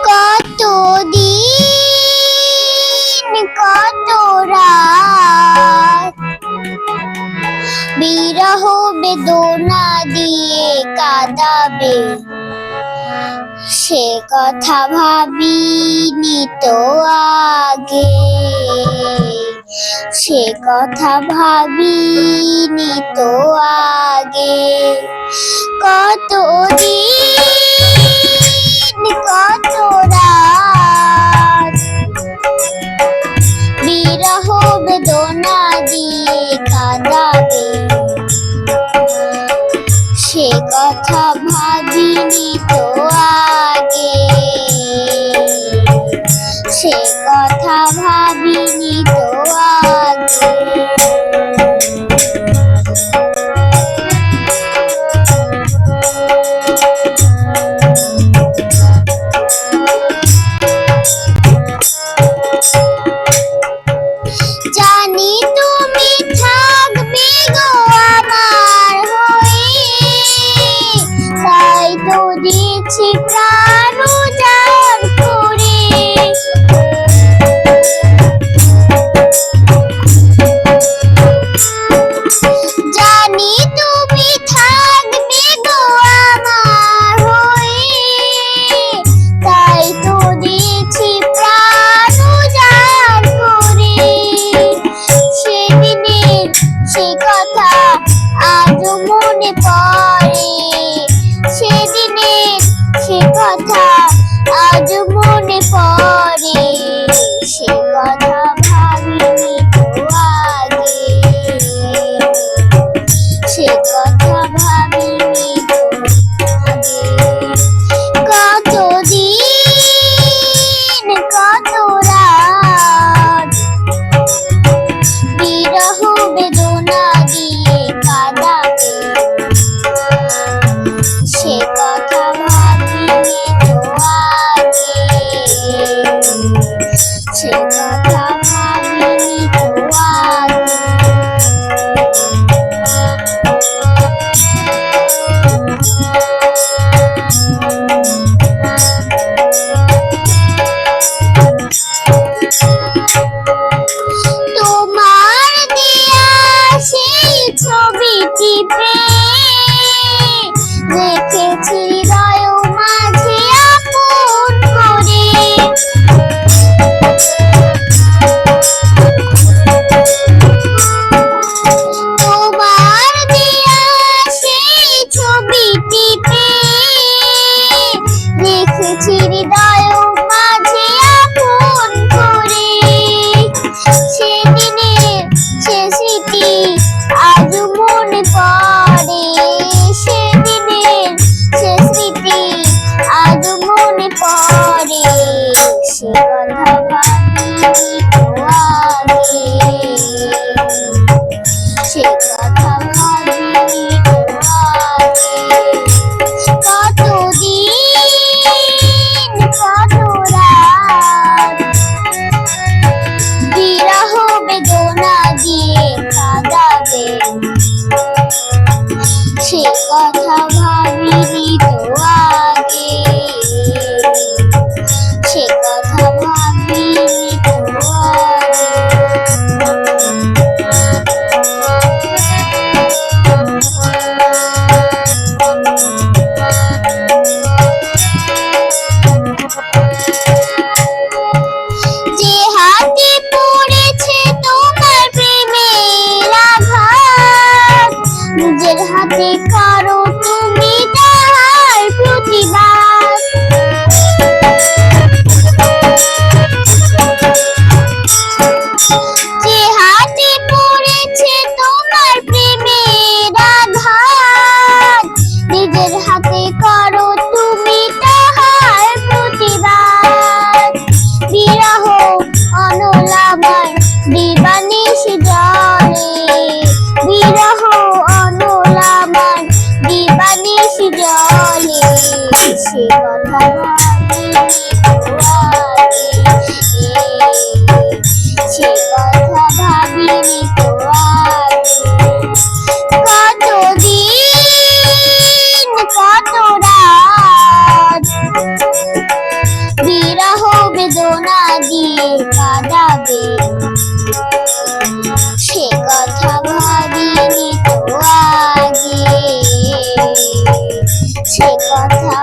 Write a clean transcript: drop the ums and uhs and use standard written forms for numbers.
কতদিন কত রাত বিরহ বেদনা দিয়ে কাঁদাবে, সে কথা ভাবিনি তো আগে, সে কথা ভাবিনি তো আগে। কতদিন কত রাত বিরহ বেদনা দিয়ে কাঁদাবে, সে কথা ভাবিনি তো আগে, সে কথা ভাবিনি তো আগে। জানি তুমি থাকবে গো আমার হয়ে, তাই তো দিয়েছি প্রাণ উজাড় করে। জানি তুমি থাকবে গো আমার হয়ে, তাই তো দিয়েছি প্রাণ উজাড় করে। সেদিনের সে কথা আজও মনে পড়ে, সেদিনের সে কথা আজও মনে পড়ে, সে কথা ভাবিনি তো আগে, সে কথা ভাবিনি তো আগে। কতদিন কত রাত বিরহ বেদনা দিয়ে কাঁদাবে, সে কথা ভাবিনি তো আগে, সে কথা ভাবিনি তো আগে। তোমার দেয়া সেই ছবিটি রেখেছি হৃদয় মাঝে আপন করে। তোমার দেয়া সেই ছবিটি রেখেছি হৃদয় মাঝে আপন করে। সেদিনের সে স্মৃতি আজও মনে পড়ে, সেদিনের সে স্মৃতি আজও মনে পড়ে, সে কথা ভাবিনি তো আগে, সে কথা ভাবিনি তো আগে। কতদিন কত রাত বিরহ বেদনা দিয়ে কাঁদাবে, সে কথা ভাবিনি তো আগে, সে কথা ভাবিনি তো আগে। যে হাতে পড়েছে তোমার প্রেমের আঘাত, নিজের হাতে করো তুমি তাহার প্রতিবাদ। যে হাতে পড়েছে তোমার প্রেমের আঘাত, নিজের হাতে করো তুমি তাহার প্রতিবাদ। বিরহ অনল আমার দিবানিশ জলে, বিরহ অনল আমার দিবানিশ জলে, সে কথা ভাবিনি তো আগে, সে কথা ভাবিনি তো আগে। কতদিন কাঁদাবে, সে কথা ভাবিনি তো আগে, সে কথা